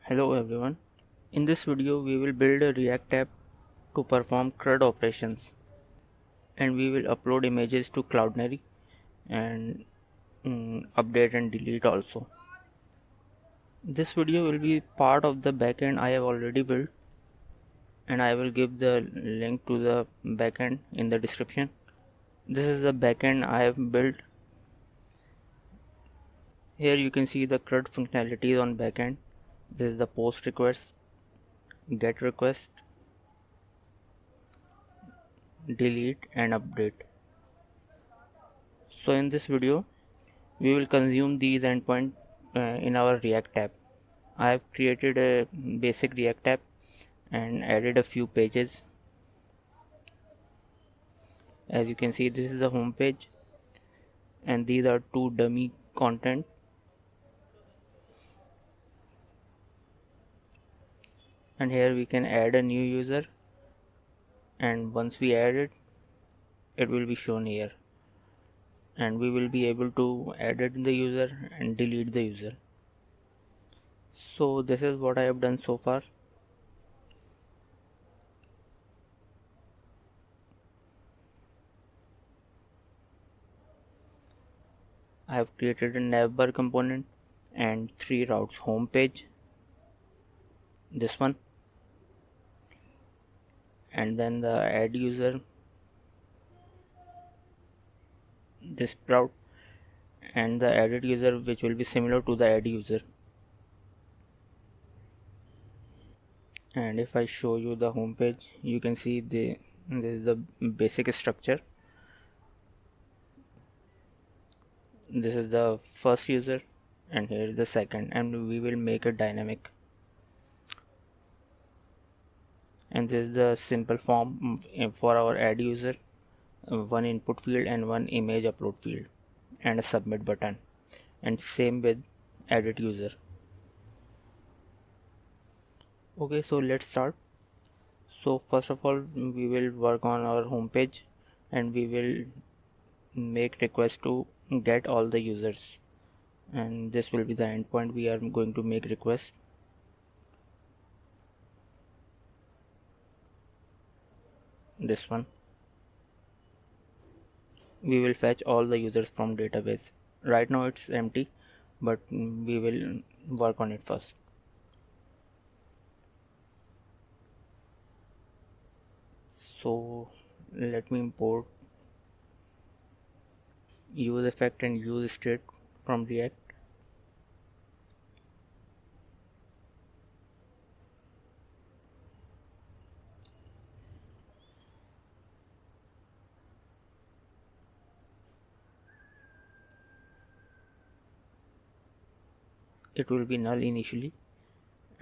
Hello everyone. In this video we will build a React app to perform CRUD operations, and we will upload images to Cloudinary and update and delete also. This video will be part of the backend I have already built, and I will give the link to the backend in the description. This is the backend I have built. Here you can see the CRUD functionalities on backend. This is the post request, get request, delete and update. So in this video we will consume these endpoints in our React app. I have created a basic React app and added a few pages. As you can see, this is the home page and these are two dummy content. And here we can add a new user, and once we add it, it will be shown here, and we will be able to edit the user and delete the user. So this is what I have done so far. I have created a navbar component and 3 routes: home page, this one, and then the add user, this route, and the edit user, which will be similar to the add user. And if I show you the home page, you can see this is the basic structure. This is the first user and here is the second, and we will make a dynamic. And this is the simple form for our add user, one input field and one image upload field and a submit button, and same with edit user. Okay, so let's start. So first of all, we will work on our home page and we will make request to get all the users, and this will be the endpoint we are going to make request. This one, we will fetch all the users from database. Right now it's empty, but we will work on it first. So let me import use effect and use state from React. It will be null initially,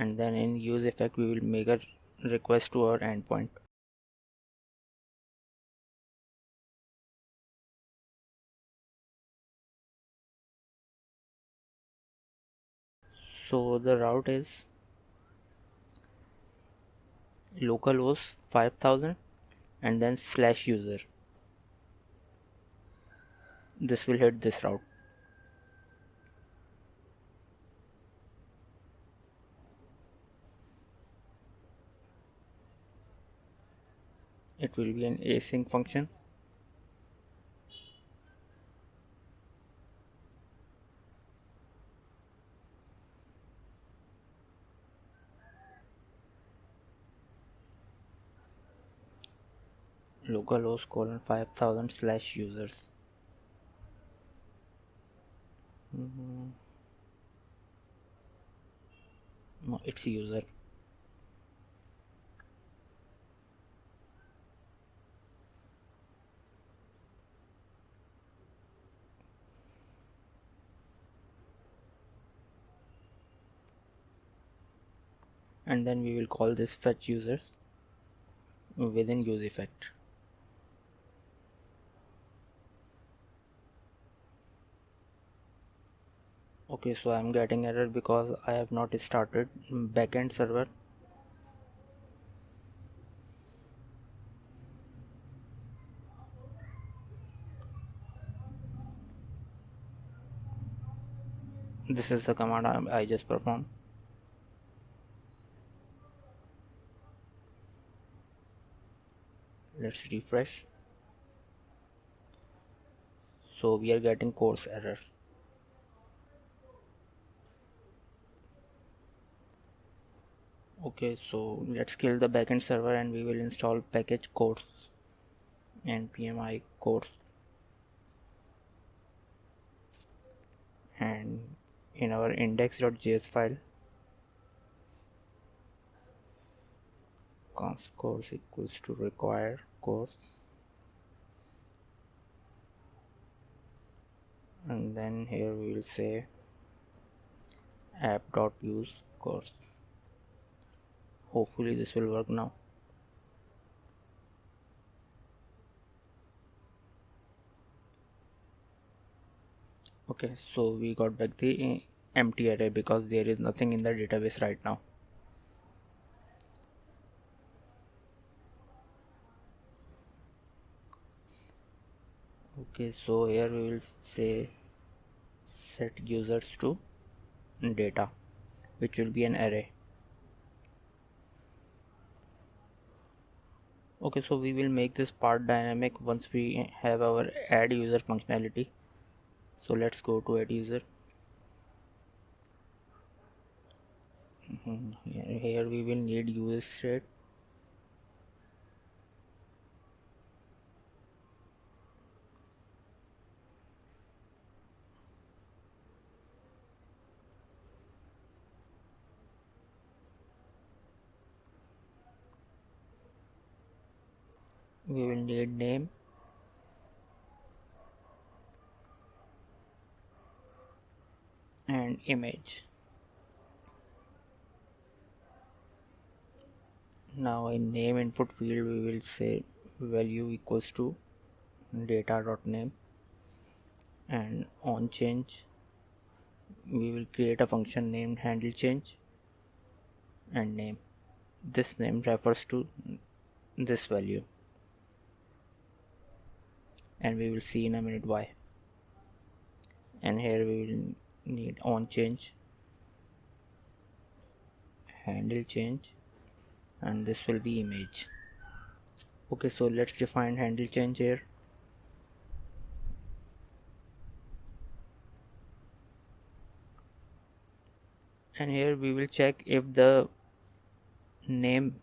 and then in use effect we will make a request to our endpoint. So the route is localhost 5000 and then /user. This will hit this route. It will be an async function. Localhost 5000/users. No, it's user. And then we will call this fetch users within use effect. Okay, so I'm getting error because I have not started backend server. This is the command I just performed. Let's refresh. So we are getting course error. Okay, so let's kill the backend server and we will install package course npm i course, and in our index.js file const course equals to require course, and then here we will say app.use course. Hopefully this will work now. Okay, so we got back the empty array because there is nothing in the database right now. Okay, so here we will say set users to data, which will be an array. Okay, so we will make this part dynamic once we have our add user functionality. So let's go to add user. Here we will need user state. We will need name, and image. Now in name input field we will say value equals to data.name, and on change we will create a function named handle change and name. This name refers to this value, and we will see in a minute why. And here we will need on change, handle change, and this will be image. Okay, so let's define handle change here. And here we will check if the name,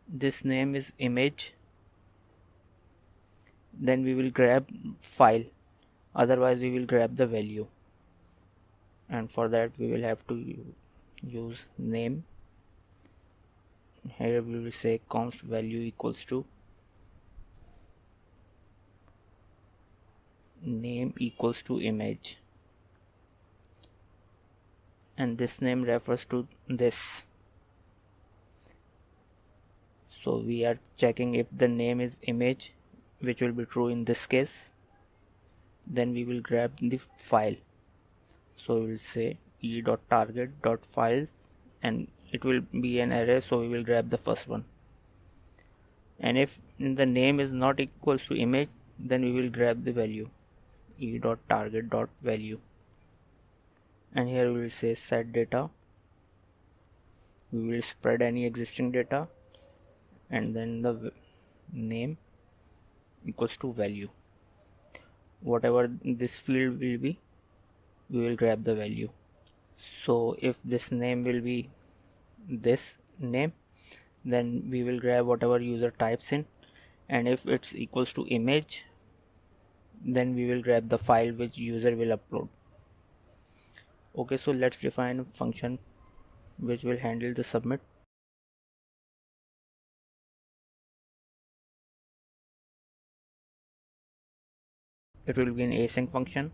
this name is image, then we will grab file, otherwise we will grab the value, and for that we will have to use name. Here we will say const value equals to name equals to image, and this name refers to this. So we are checking if the name is image, which will be true in this case. Then we will grab the file. So we will say e.target.files, and it will be an array, so we will grab the first one. And if the name is not equals to image, then we will grab the value e.target.value, and here we will say set data. We will spread any existing data, and then the name equals to value. Whatever this field will be, we will grab the value. So if this name will be this name, then we will grab whatever user types in, and if it's equals to image, then we will grab the file which user will upload. Okay, so let's define a function which will handle the submit. It will be an async function.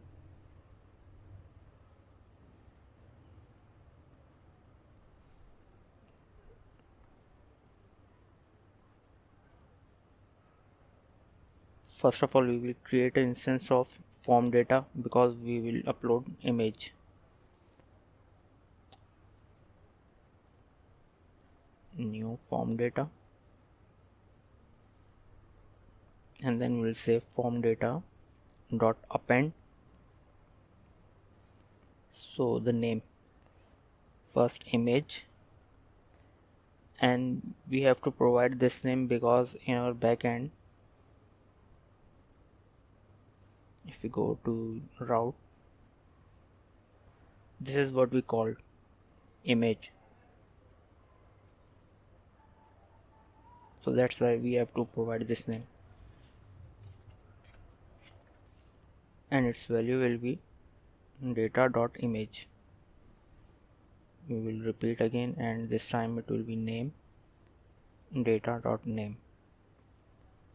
First of all, we will create an instance of form data because we will upload image. New form data, and then we'll say form data dot append. So the name, first image, and we have to provide this name because in our backend, if we go to route, this is what we call image, so that's why we have to provide this name, and its value will be data.image. We will repeat again, and this time it will be name, data.name,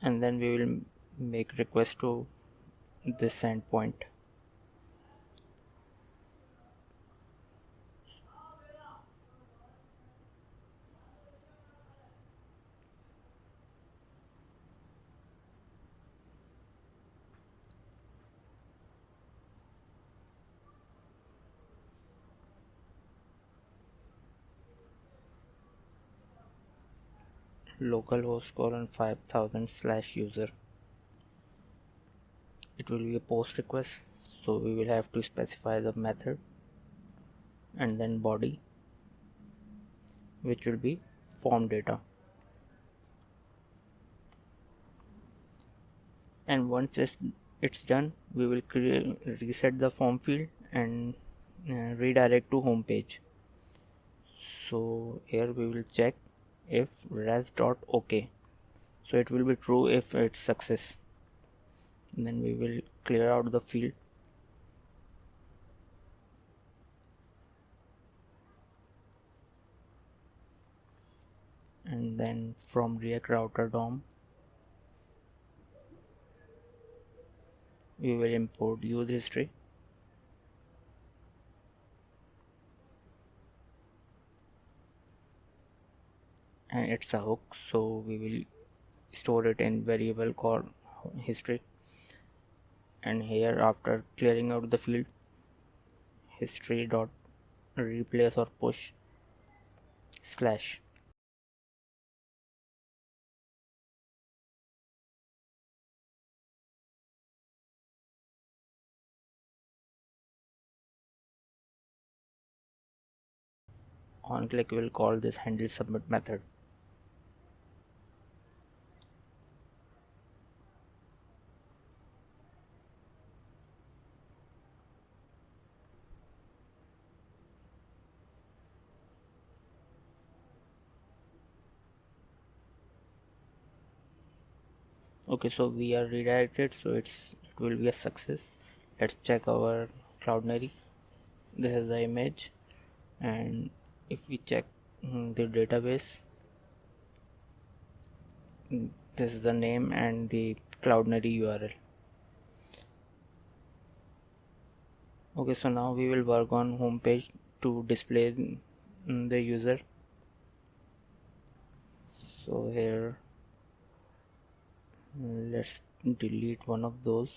and then we will make request to this endpoint. Localhost colon 5000/user. It will be a post request, so we will have to specify the method and then body, which will be form data. And once it's done, we will reset the form field and redirect to home page. So here we will check if res.ok, so it will be true if it's success. And then we will clear out the field, and then from React router DOM we will import use history, and it's a hook, so we will store it in variable called history. And here, after clearing out the field, history dot replace or push slash. On click we will call this handle submit method. Okay, so we are redirected, so it will be a success. Let's check our Cloudinary. This is the image, and if we check the database, this is the name and the Cloudinary URL. Okay, so now we will work on home page to display the user. So here let's delete one of those,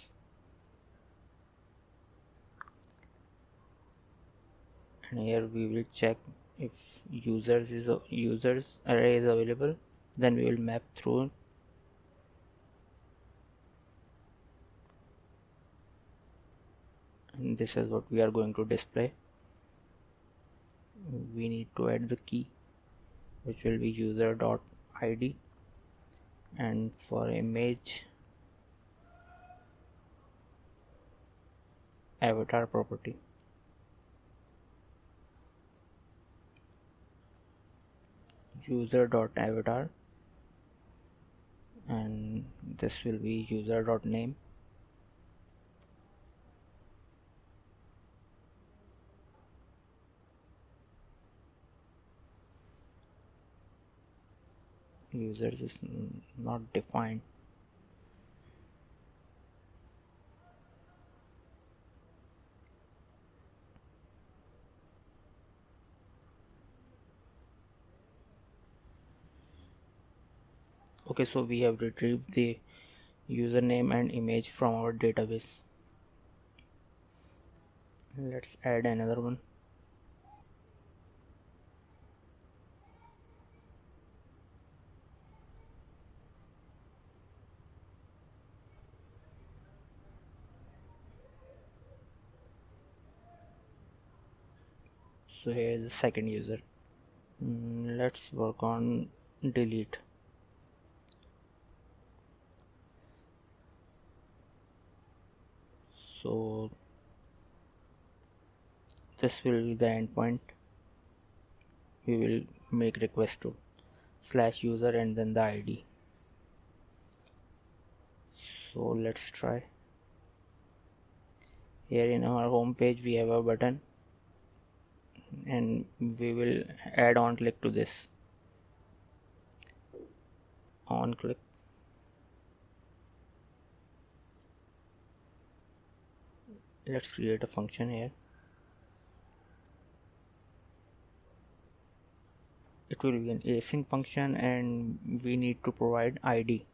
and here we will check if users array is available, then we will map through, and this is what we are going to display. We need to add the key, which will be user.id, and for image, avatar property, user.avatar, and this will be user.name, users is not defined. Okay, so we have retrieved the username and image from our database. Let's add another one. So here is the second user. Let's work on delete. So this will be the endpoint we will make request to /user and then the ID. So let's try. Here in our home page we have a button and we will add on click to this. On click. Let's create a function here. It will be an async function and we need to provide ID.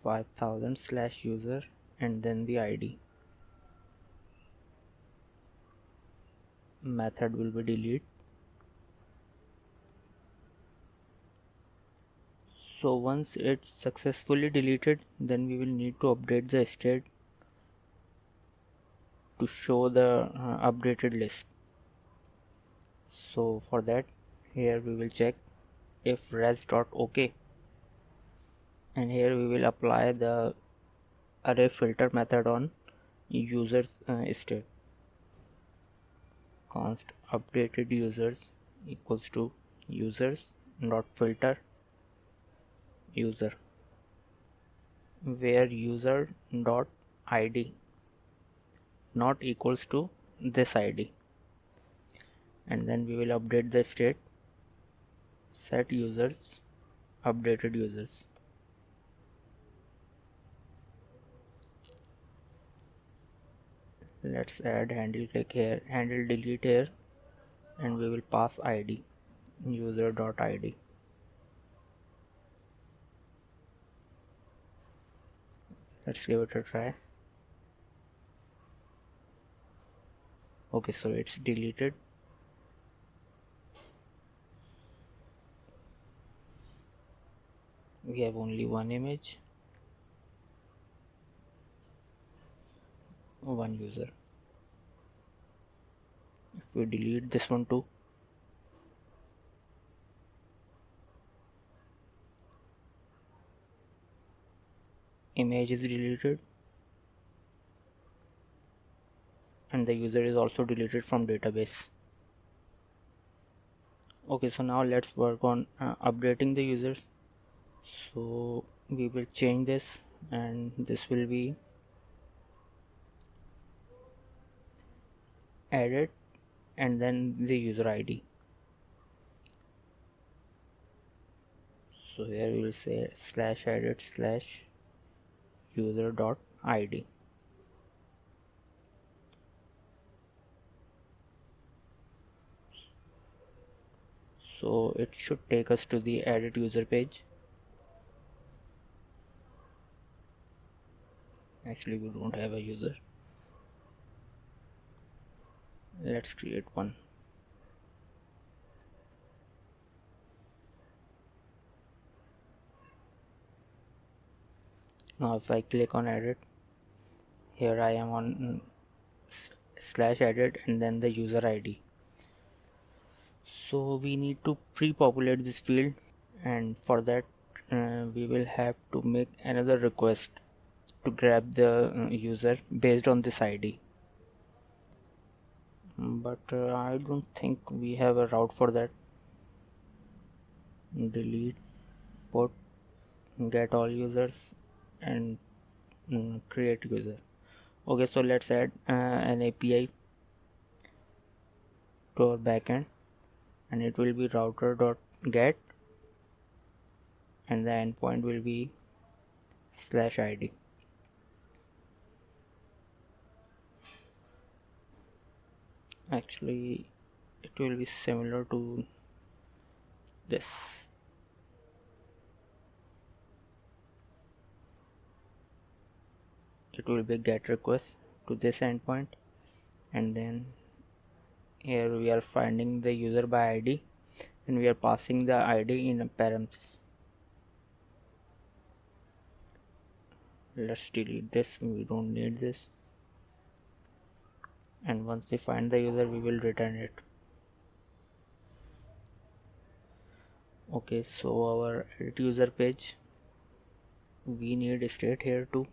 $5,000/user and then the ID. Method will be delete. So once it's successfully deleted, then we will need to update the state to show the updated list. So for that, here we will check if res.ok, and here we will apply the array filter method on users state. Const updated users equals to users dot filter user, where user dot id not equals to this id, and then we will update the state set users updated users. Let's add handle click here, handle delete here, and we will pass id user dot id. Let's give it a try. Okay, so it's deleted. We have only one image, one user. If we delete this one too, image is deleted and the user is also deleted from database. Okay, so now let's work on updating the users. So we will change this, and this will be added and then the user ID. So here we will say /added/user.id. So it should take us to the added user page. Actually we don't have a user. Let's create one. Now if I click on edit, here I am on /added and then the user ID. So we need to pre-populate this field, and for that we will have to make another request to grab the user based on this ID. But I don't think we have a route for that. Delete put get all users and create user. Okay, so let's add an API to our backend, and it will be router.get and the endpoint will be /id. Actually it will be similar to this. It will be get request to this endpoint, and then here we are finding the user by ID and we are passing the ID in a params. Let's delete this, we don't need this, and once we find the user we will return it. Okay, so our edit user page, we need state here too,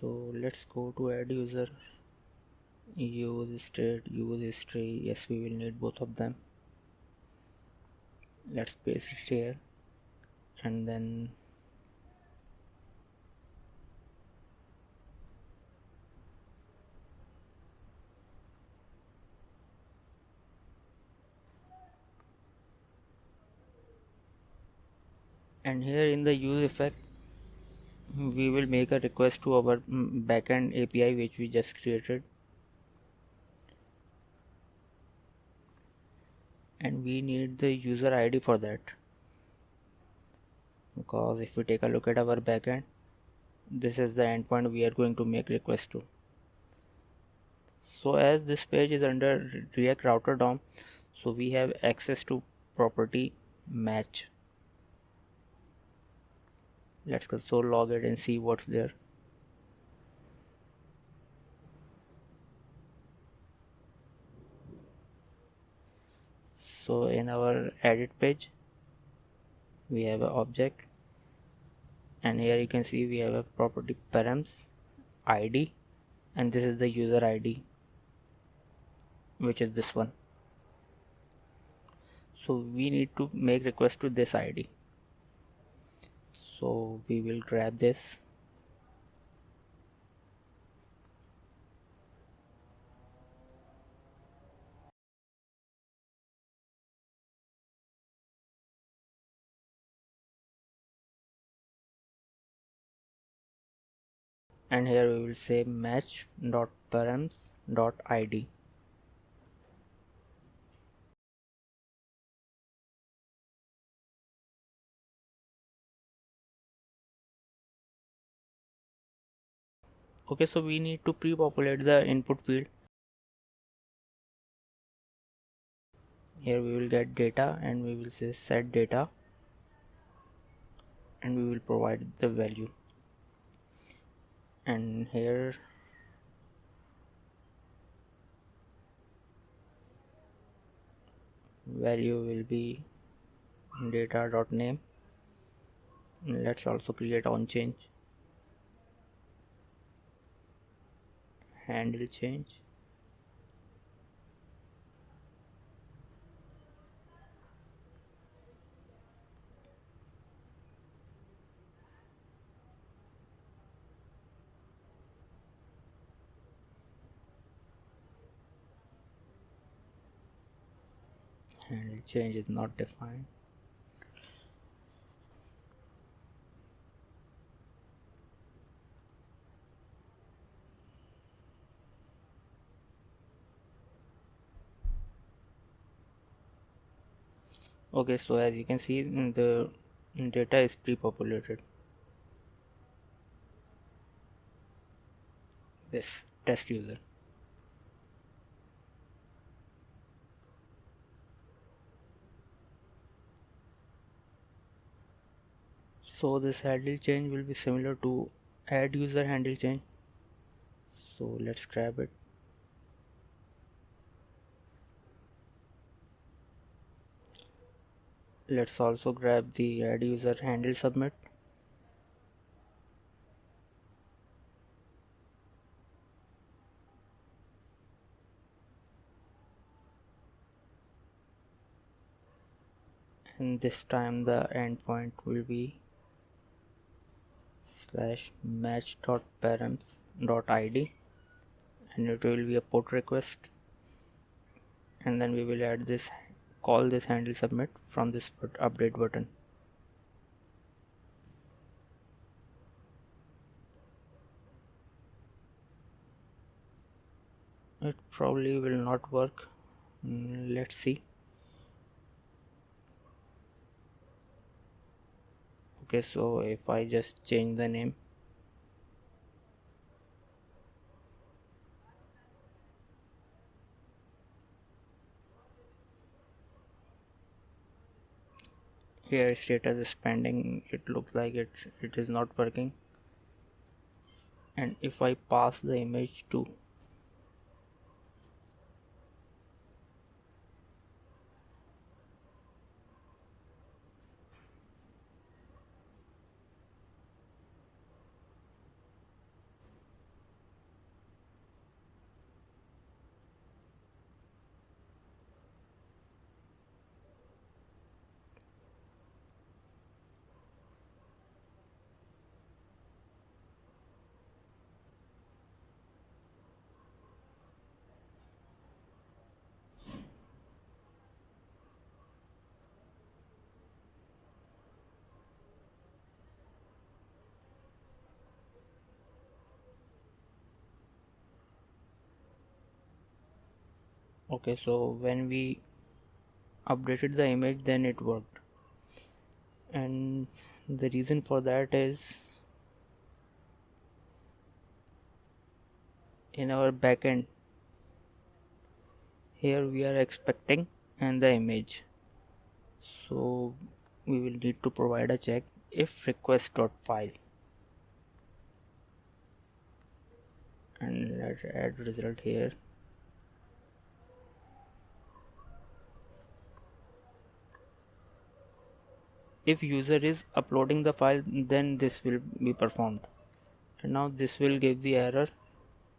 so let's go to add user, use state, use history. Yes, we will need both of them. Let's paste it here, and then and here in the use effect we will make a request to our backend API which we just created, and we need the user ID for that, because if we take a look at our backend, this is the endpoint we are going to make request to. So as this page is under React Router DOM, so we have access to property match. Let's console log it and see what's there. So in our edit page we have an object, and here you can see we have a property params ID, and this is the user ID, which is this one. So we need to make request to this ID, so we will grab this and here we will say match.params.id. Okay, so we need to pre-populate the input field. Here we will get data and we will say set data, and we will provide the value, and here value will be data.name. Let's also create on change, handle change, handle change is not defined. Okay, so as you can see the data is pre-populated, this test user. So this handle change will be similar to add user handle change, so let's grab it. Let's also grab the add user handle submit. And this time the endpoint will be slash match.params.id, and it will be a put request, and then we will add this, call this handle submit from this update button. It probably will not work. Let's see. Okay, so if I just change the name, here status is pending. It looks like it is not working. And if I pass the image to okay, so when we updated the image, then it worked. And the reason for that is in our backend here we are expecting and the image, so we will need to provide a check if request.file, and let's add result here. If user is uploading the file, then this will be performed, and now this will give the error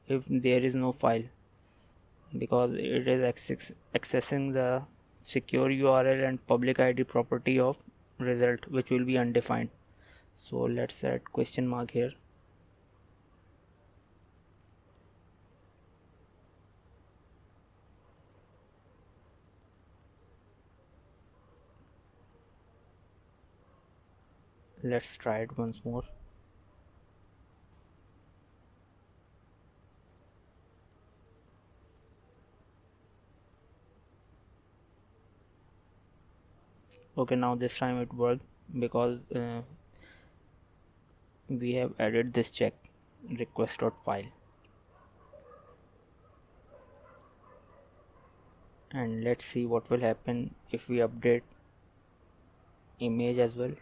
if there is no file, because it is accessing the secure URL and public ID property of result, which will be undefined. So let's add question mark here. Let's try it once more. Okay, now this time it worked because we have added this check request.file. And let's see what will happen if we update image as well.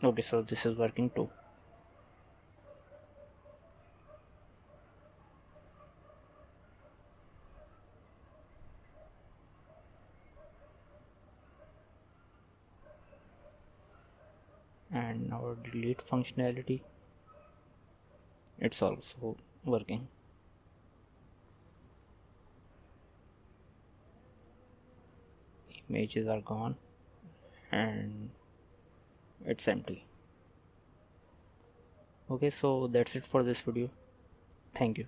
Okay, so this is working too. And our delete functionality, it's also working. Images are gone and it's empty. Okay, so that's it for this video. Thank you.